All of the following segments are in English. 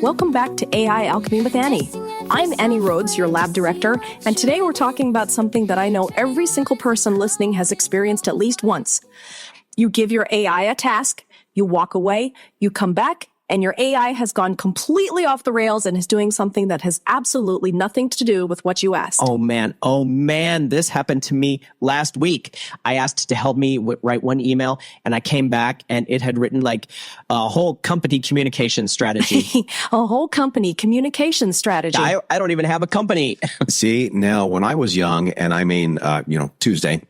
Welcome back to AI Alchemy with Annie. I'm Annie Rhodes, your lab director, and today we're talking about something that I know every single person listening has experienced at least once. You give your AI a task, you walk away, you come back, and your AI has gone completely off the rails and is doing something that has absolutely nothing to do with what you asked. Oh man, this happened to me last week. I asked to help me write one email, and I came back and it had written like a whole company communication strategy. A whole company communication strategy. I don't even have a company. See, now when I was young, and I mean, Tuesday,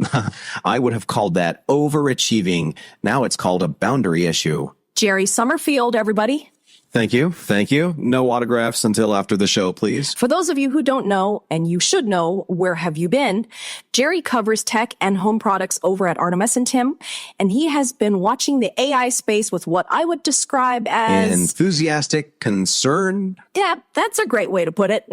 I would have called that overachieving. Now it's called a boundary issue. Jerry Somerfield, everybody. Thank you. No autographs until after the show, please. For those of you who don't know, and you should know, where have you been? Jerry covers tech and home products over at Artemis Tim, and he has been watching the AI space with what I would describe as enthusiastic concern. Yeah, that's a great way to put it.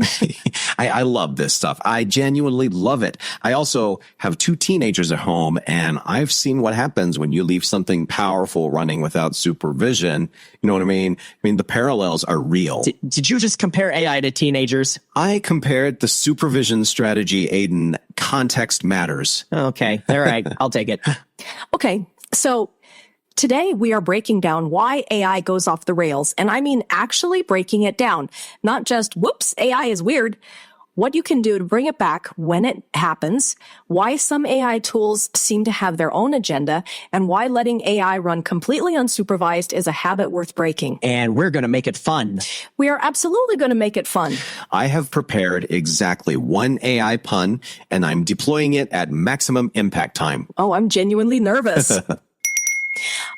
I love this stuff. I genuinely love it. I also have 2 teenagers at home, and I've seen what happens when you leave something powerful running without supervision. You know what I mean? The parallels are real. Did you just compare AI to teenagers? I compared the supervision strategy, Aidan. Context matters. Okay. All right. I'll take it. Okay. So today we are breaking down why AI goes off the rails. And I mean actually breaking it down, not just, whoops, AI is weird. What you can do to bring it back when it happens, why some AI tools seem to have their own agenda, and why letting AI run completely unsupervised is a habit worth breaking. And we're going to make it fun. We are absolutely going to make it fun. I have prepared exactly 1 AI pun, and I'm deploying it at maximum impact time. Oh, I'm genuinely nervous.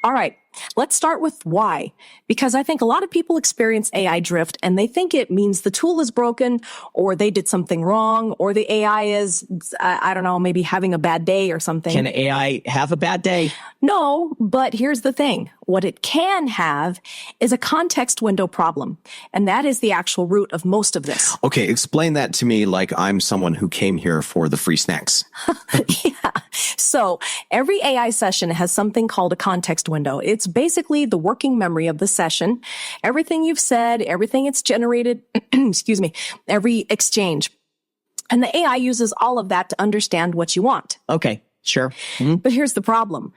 All right. Let's start with why, because I think a lot of people experience AI drift and they think it means the tool is broken or they did something wrong or the AI is, I don't know, maybe having a bad day or something. Can AI have a bad day? No, but here's the thing. What it can have is a context window problem, and that is the actual root of most of this. Okay, explain that to me like I'm someone who came here for the free snacks. Yeah. So every AI session has something called a context window. It's basically the working memory of the session. Everything you've said, everything it's generated, every exchange. And the AI uses all of that to understand what you want. Okay, sure. Mm-hmm. But here's the problem.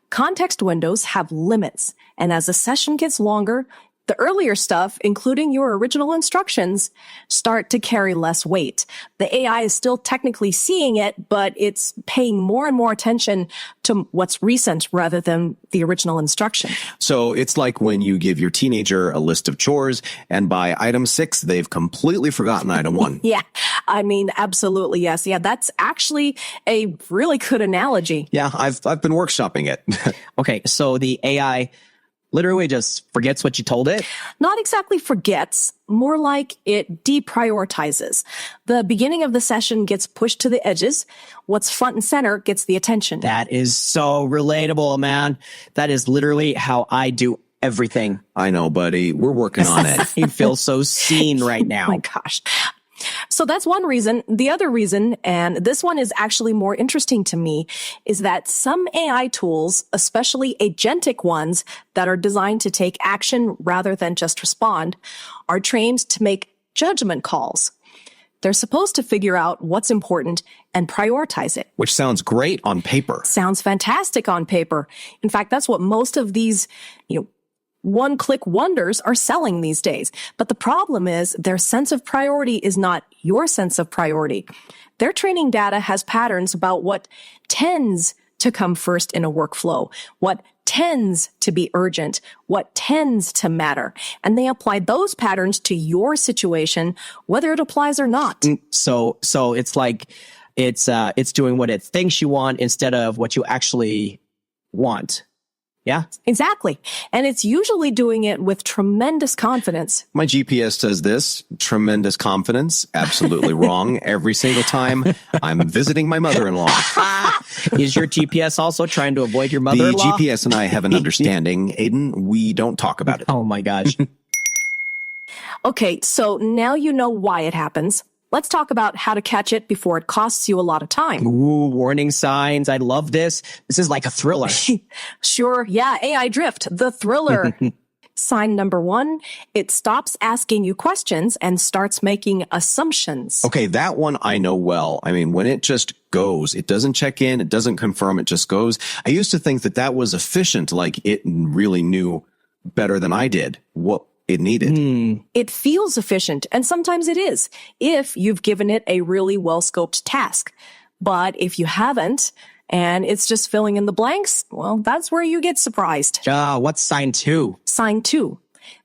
Context windows have limits. And as a session gets longer, the earlier stuff, including your original instructions, start to carry less weight. The AI is still technically seeing it, but it's paying more and more attention to what's recent rather than the original instruction. So it's like when you give your teenager a list of chores, and by item 6, they've completely forgotten item 1. Yeah, I mean, absolutely, yes. Yeah, that's actually a really good analogy. Yeah, I've been workshopping it. Okay, so the AI literally just forgets what you told it? Not exactly forgets, more like it deprioritizes. The beginning of the session gets pushed to the edges. What's front and center gets the attention. That is so relatable, man. That is literally how I do everything. I know, buddy. We're working on it. You feel so seen right now. Oh my gosh. So that's one reason. The other reason, and this one is actually more interesting to me, is that some AI tools, especially agentic ones that are designed to take action rather than just respond, are trained to make judgment calls. They're supposed to figure out what's important and prioritize it. Which sounds great on paper. Sounds fantastic on paper. In fact, that's what most of these, one-click wonders are selling these days. But the problem is their sense of priority is not your sense of priority. Their training data has patterns about what tends to come first in a workflow, what tends to be urgent, what tends to matter. And they apply those patterns to your situation, whether it applies or not. So it's like it's doing what it thinks you want instead of what you actually want. Yeah, exactly. And it's usually doing it with tremendous confidence. My GPS says this, tremendous confidence, absolutely wrong every single time I'm visiting my mother-in-law. Is your GPS also trying to avoid your mother-in-law? The GPS and I have an understanding, Aidan. We don't talk about it. Oh my gosh. Okay, so now you know why it happens. Let's talk about how to catch it before it costs you a lot of time. Ooh, warning signs. I love this. This is like a thriller. Sure. Yeah. AI drift, the thriller. Sign number 1, it stops asking you questions and starts making assumptions. Okay, that one I know well. I mean, when it just goes, it doesn't check in, it doesn't confirm, it just goes. I used to think that that was efficient, like it really knew better than I did what it needed. It feels efficient, and sometimes it is, if you've given it a really well-scoped task. But if you haven't, and it's just filling in the blanks, well, that's where you get surprised. What's sign 2? Sign 2.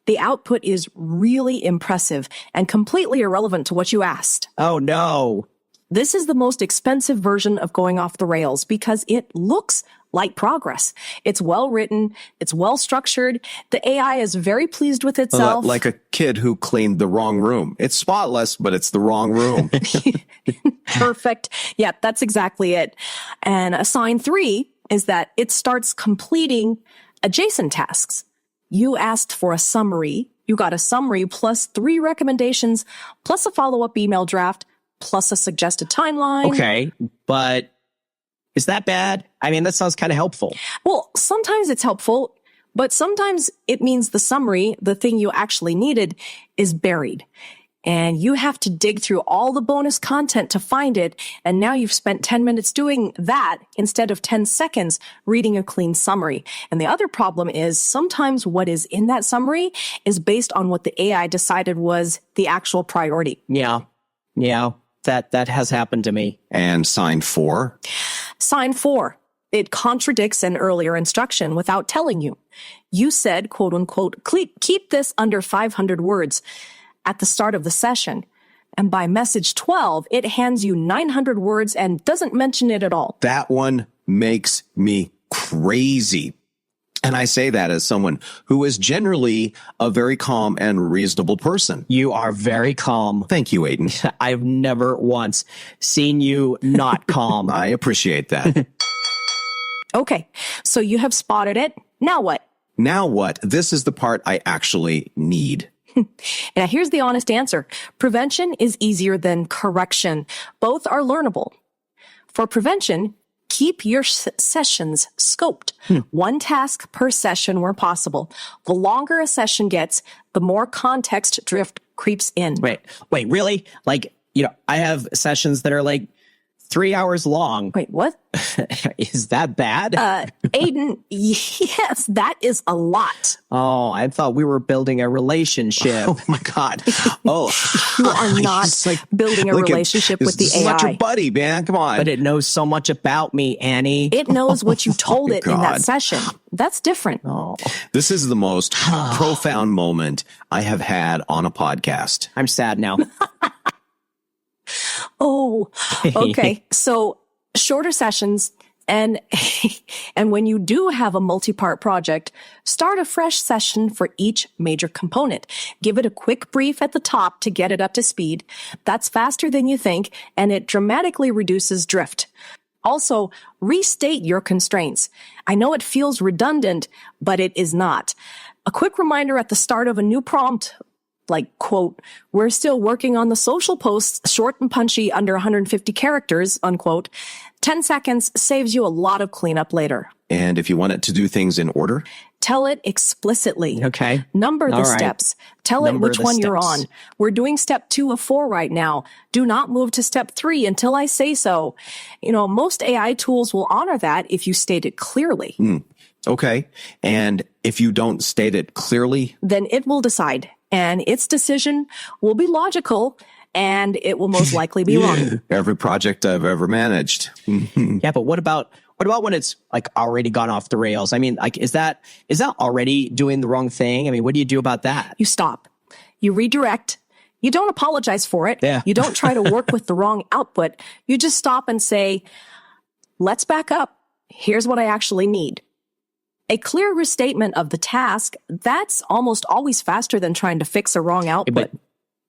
The output is really impressive and completely irrelevant to what you asked. Oh, no. This is the most expensive version of going off the rails because it looks like progress. It's well written. It's well structured. The AI is very pleased with itself. Like a kid who cleaned the wrong room. It's spotless, but it's the wrong room. Perfect. Yeah, that's exactly it. And a sign 3 is that it starts completing adjacent tasks. You asked for a summary. You got a summary plus 3 recommendations, plus a follow-up email draft, plus a suggested timeline. Okay, but is that bad? I mean, that sounds kind of helpful. Well, sometimes it's helpful, but sometimes it means the summary, the thing you actually needed, is buried. And you have to dig through all the bonus content to find it. And now you've spent 10 minutes doing that instead of 10 seconds reading a clean summary. And the other problem is sometimes what is in that summary is based on what the AI decided was the actual priority. Yeah, that has happened to me. And sign 4. Sign 4. It contradicts an earlier instruction without telling you. You said, quote unquote, keep this under 500 words at the start of the session. And by message 12, it hands you 900 words and doesn't mention it at all. That one makes me crazy. And I say that as someone who is generally a very calm and reasonable person. You are very calm. Thank you, Aidan. I've never once seen you not calm. I appreciate that. Okay, so you have spotted it. Now what? Now what? This is the part I actually need. Now here's the honest answer. Prevention is easier than correction. Both are learnable. For prevention, keep your sessions scoped. 1 task per session where possible. The longer a session gets, the more context drift creeps in. Wait, really? Like, I have sessions that are like 3 hours long. Wait, what? Is that bad? Aidan, yes, that is a lot. Oh, I thought we were building a relationship. Oh my God. Oh, You are not building a relationship with the This is not AI. your buddy, man. Come on. But it knows so much about me, Annie. It knows what you told it in that God. session. That's different. Oh, This is the most profound moment I have had on a podcast. I'm sad now. Oh, okay. So shorter sessions and when you do have a multi-part project, start a fresh session for each major component. Give it a quick brief at the top to get it up to speed. That's faster than you think, and it dramatically reduces drift. Also, restate your constraints. I know it feels redundant, but it is not. A quick reminder at the start of a new prompt, like, quote, we're still working on the social posts, short and punchy, under 150 characters, unquote. 10 seconds saves you a lot of cleanup later. And if you want it to do things in order, Tell it explicitly. Okay. Number the All right. steps. Tell Number it which the one you're steps. on. We're doing step 2 of 4 right now. Do not move to step 3 until I say so. Most AI tools will honor that if you state it clearly. okay. And if you don't state it clearly, Then it will decide. And its decision will be logical, and it will most likely be wrong. every project I've ever managed. Yeah, but what about when it's like already gone off the rails? I mean, like, is that already doing the wrong thing? I mean, what do you do about that? You stop. You redirect. You don't apologize for it. Yeah. You don't try to work with the wrong output. You just stop and say, let's back up. Here's what I actually need. A clear restatement of the task, that's almost always faster than trying to fix a wrong output.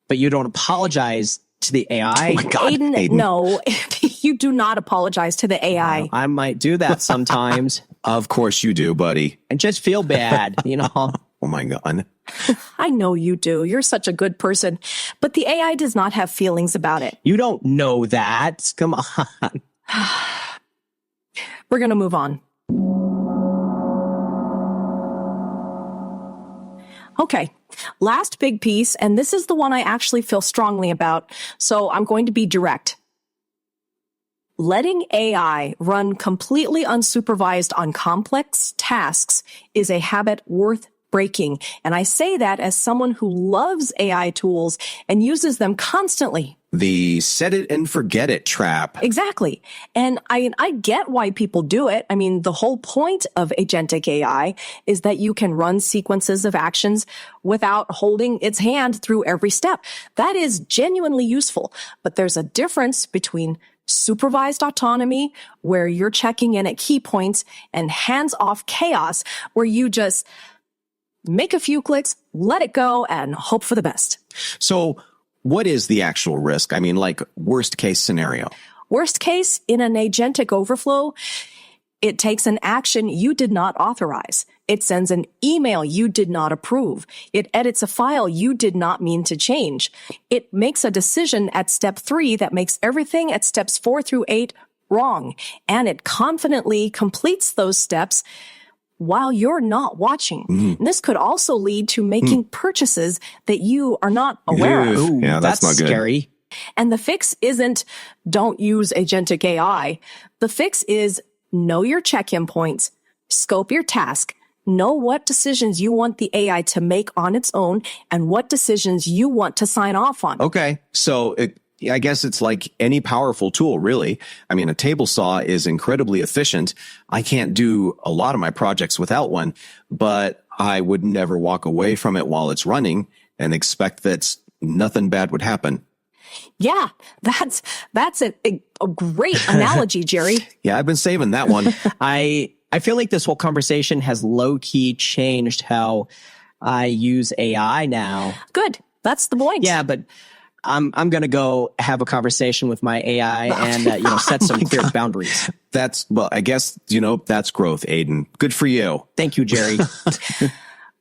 But you don't apologize to the AI. Oh my God, Aidan, no, you do not apologize to the AI. I might do that sometimes Of course you do, buddy. and just feel bad, Oh my God. I know you do. You're such a good person. But the AI does not have feelings about it. You don't know that. Come on. We're going to move on. Okay. Last big piece, and this is the one I actually feel strongly about, so I'm going to be direct. Letting AI run completely unsupervised on complex tasks is a habit worth breaking. And I say that as someone who loves AI tools and uses them constantly. The set it and forget it trap. Exactly. And I get why people do it. I mean, the whole point of agentic AI is that you can run sequences of actions without holding its hand through every step. That is genuinely useful. But there's a difference between supervised autonomy, where you're checking in at key points, and hands-off chaos, where you just make a few clicks, let it go, and hope for the best. So what is the actual risk? I mean, like worst case scenario. Worst case, in an agentic overflow, it takes an action you did not authorize. It sends an email you did not approve. It edits a file you did not mean to change. It makes a decision at step 3 that makes everything at steps 4 through 8 wrong. And it confidently completes those steps while you're not watching. And this could also lead to making purchases that you are not aware of. Ooh, Yeah, that's not good. Scary. And the fix isn't don't use agentic AI. The fix is know your check-in points, scope your task, know what decisions you want the AI to make on its own and what decisions you want to sign off on. Okay. So I guess it's like any powerful tool, really. I mean, a table saw is incredibly efficient. I can't do a lot of my projects without one, but I would never walk away from it while it's running and expect that nothing bad would happen. Yeah, that's a great analogy, Jerry. Yeah, I've been saving that one. I feel like this whole conversation has low-key changed how I use AI now. Good. That's the point. Yeah, but I'm going to go have a conversation with my AI and set some clear boundaries. Well, I guess, that's growth, Aidan. Good for you. Thank you, Jerry.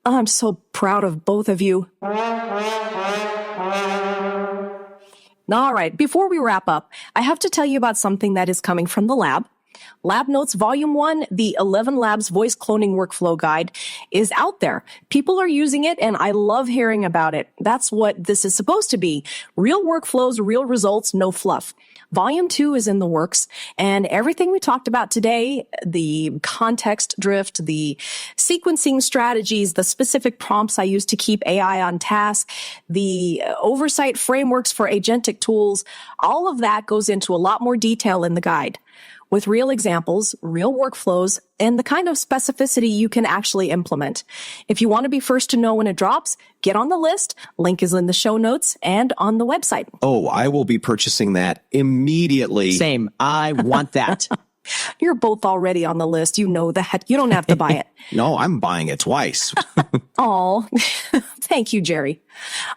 I'm so proud of both of you. All right, before we wrap up, I have to tell you about something that is coming from the lab. Lab Notes Volume 1, the 11 Labs Voice Cloning Workflow Guide, is out there. People are using it, and I love hearing about it. That's what this is supposed to be. Real workflows, real results, no fluff. Volume 2 is in the works, and everything we talked about today, the context drift, the sequencing strategies, the specific prompts I use to keep AI on task, the oversight frameworks for agentic tools, all of that goes into a lot more detail in the guide, with real examples, real workflows, and the kind of specificity you can actually implement. If you want to be first to know when it drops, get on the list. Link is in the show notes and on the website. Oh, I will be purchasing that immediately. Same. I want that. You're both already on the list. You know that. You don't have to buy it. No, I'm buying it twice. Oh, thank you, Jerry.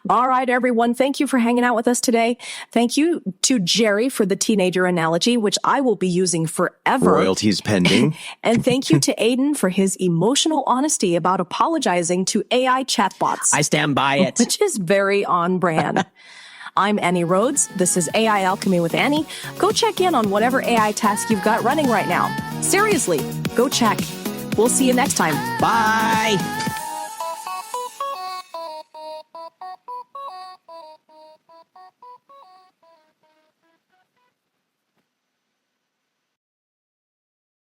All right, everyone. Thank you for hanging out with us today. Thank you to Jerry for the teenager analogy, which I will be using forever. Royalties pending. And thank you to Aidan for his emotional honesty about apologizing to AI chatbots. I stand by it. Which is very on brand. I'm Annie Rhodes. This is AI Alchemy with Annie. Go check in on whatever AI task you've got running right now. Seriously, go check. We'll see you next time. Bye.